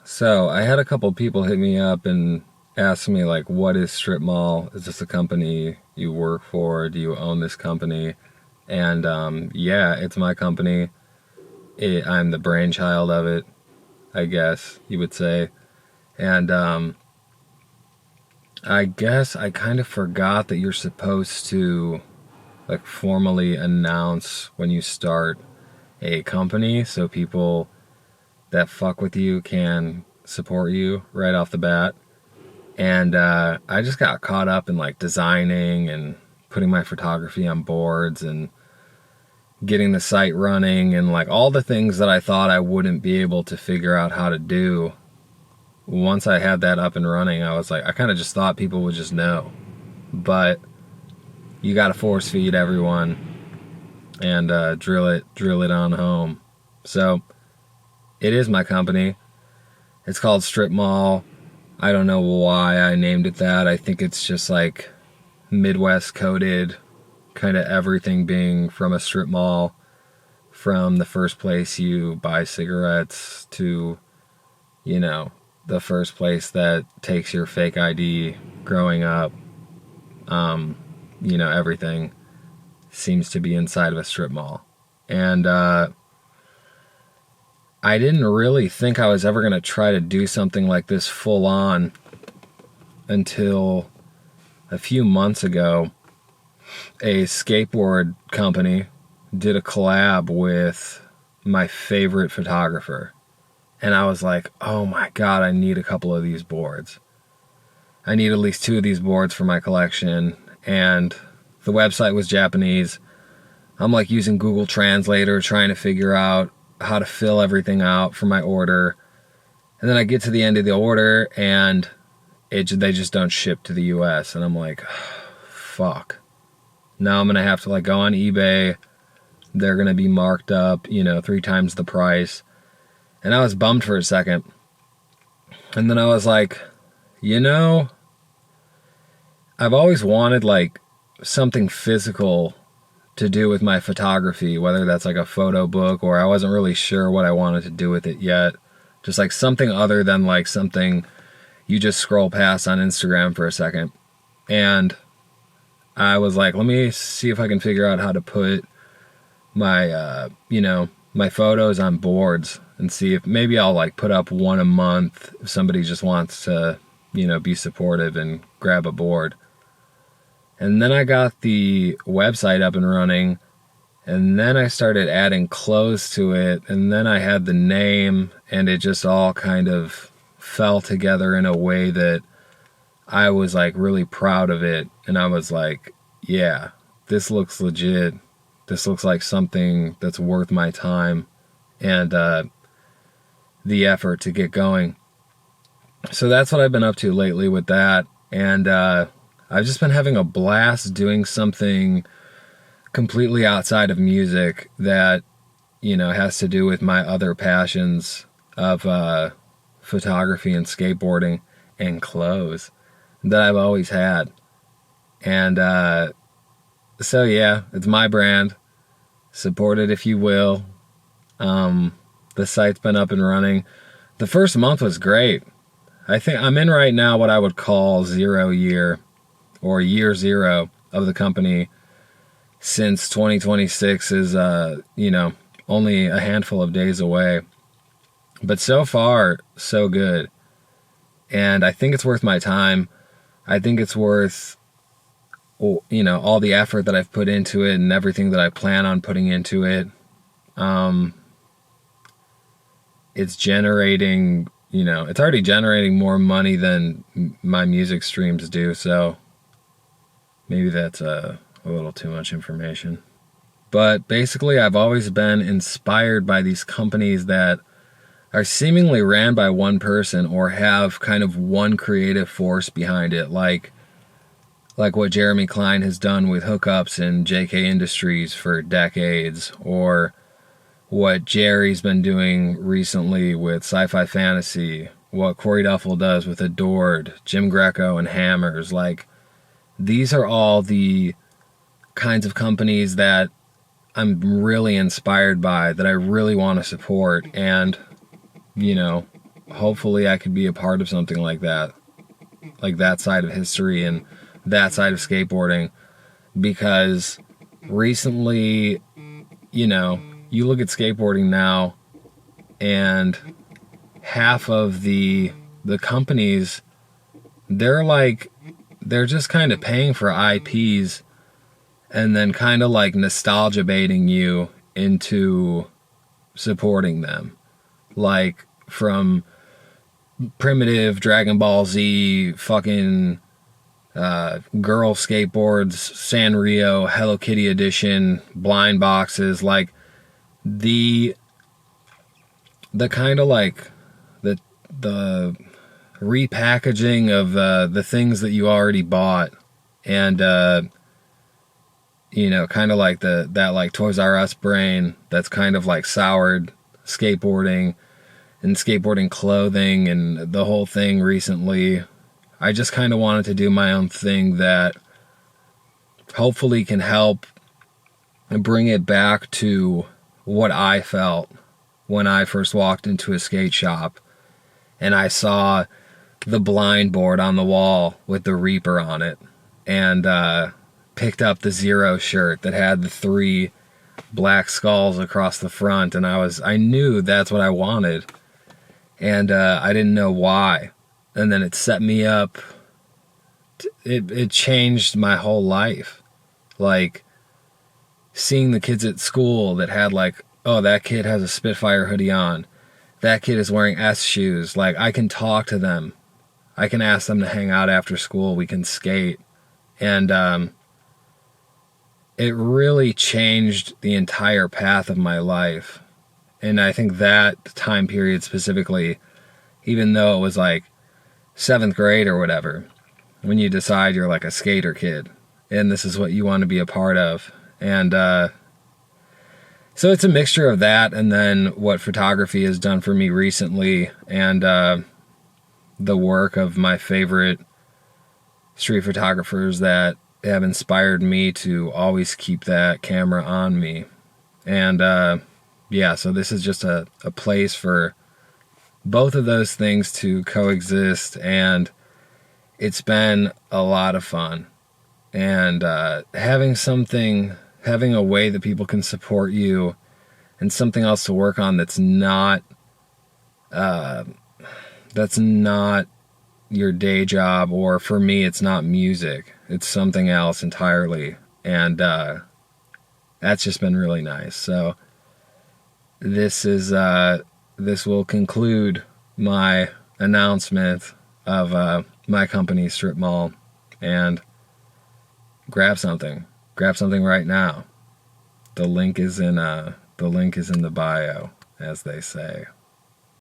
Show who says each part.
Speaker 1: So I had a couple people hit me up and ask me like, what is Strip Mall? Is this a company you work for? Do you own this company? And yeah, it's my company. I'm the brainchild of it, I guess you would say. And I guess I kind of forgot that you're supposed to like formally announce when you start a company so people that fuck with you can support you right off the bat. And I just got caught up in like designing and putting my photography on boards and getting the site running and like all the things that I thought I wouldn't be able to figure out how to do. Once I had that up and running, I was like, I kind of just thought people would just know. But you got to force feed everyone and drill it on home. So it is my company. It's called Strip Mall. I don't know why I named it that. I think it's just like Midwest coded, kind of everything being from a strip mall, from the first place you buy cigarettes to, you know, the first place that takes your fake ID growing up. Everything seems to be inside of a strip mall. And I didn't really think I was ever going to try to do something like this full on until a few months ago. A skateboard company did a collab with my favorite photographer. And I was like, oh my God, I need a couple of these boards. I need at least 2 of these boards for my collection. And the website was Japanese. I'm like using Google Translator trying to figure out how to fill everything out for my order. And then I get to the end of the order and they just don't ship to the US. And I'm like, fuck. Now I'm going to have to like go on eBay. They're going to be marked up, 3 times the price. And I was bummed for a second. And then I was like, I've always wanted like something physical to do with my photography, whether that's like a photo book or I wasn't really sure what I wanted to do with it yet. Just like something other than like something you just scroll past on Instagram for a second. And I was like, let me see if I can figure out how to put my, my photos on boards and see if maybe I'll like put up one a month if somebody just wants to, be supportive and grab a board. And then I got the website up and running, and then I started adding clothes to it, and then I had the name, and it just all kind of fell together in a way that I was like really proud of it. And I was like, yeah, this looks legit. This looks like something that's worth my time and the effort to get going. So that's what I've been up to lately with that. And I've just been having a blast doing something completely outside of music that, has to do with my other passions of photography and skateboarding and clothes that I've always had. And so, yeah, it's my brand. Support it if you will. The site's been up and running. The first month was great. I think I'm in right now what I would call 0 year or year 0 of the company, since 2026 is, only a handful of days away. But so far, so good. And I think it's worth my time. I think it's worth, all the effort that I've put into it and everything that I plan on putting into it. It's generating, it's already generating more money than my music streams do. So maybe that's a little too much information. But basically, I've always been inspired by these companies that are seemingly ran by one person or have kind of one creative force behind it, like what Jeremy Klein has done with Hookups and JK Industries for decades, or what Jerry's been doing recently with Sci-Fi Fantasy, what Corey Duffel does with Adored, Jim Greco and Hammers. Like, these are all the kinds of companies that I'm really inspired by, that I really want to support. And, hopefully I could be a part of something like that side of history and that side of skateboarding, because recently, you know, you look at skateboarding now, and half of the companies, they're just kind of paying for IPs and then kind of like nostalgia baiting you into supporting them. Like from primitive Dragon Ball Z, fucking girl skateboards, Sanrio, Hello Kitty edition, blind boxes, like the kind of like the repackaging of the things that you already bought, and kind of like that like Toys R Us brain that's kind of like soured skateboarding and skateboarding clothing and the whole thing recently. I just kind of wanted to do my own thing that hopefully can help bring it back to what I felt when I first walked into a skate shop and I saw the blind board on the wall with the Reaper on it, and picked up the Zero shirt that had the 3 black skulls across the front, and I knew that's what I wanted, and I didn't know why. And then it set me up. It changed my whole life. Like, seeing the kids at school that had like, oh, that kid has a Spitfire hoodie on. That kid is wearing S shoes. Like, I can talk to them. I can ask them to hang out after school. We can skate. And it really changed the entire path of my life. And I think that time period specifically, even though it was like 7th grade or whatever, when you decide you're like a skater kid and this is what you want to be a part of. And so it's a mixture of that and then what photography has done for me recently, and the work of my favorite street photographers that have inspired me to always keep that camera on me. And so this is just a place for both of those things to coexist, and it's been a lot of fun. And having a way that people can support you and something else to work on that's not your day job, or for me it's not music, it's something else entirely, and that's just been really nice. So this will conclude my announcement of my company, STRIPMALL, and grab something right now. The link is in the bio, as they say.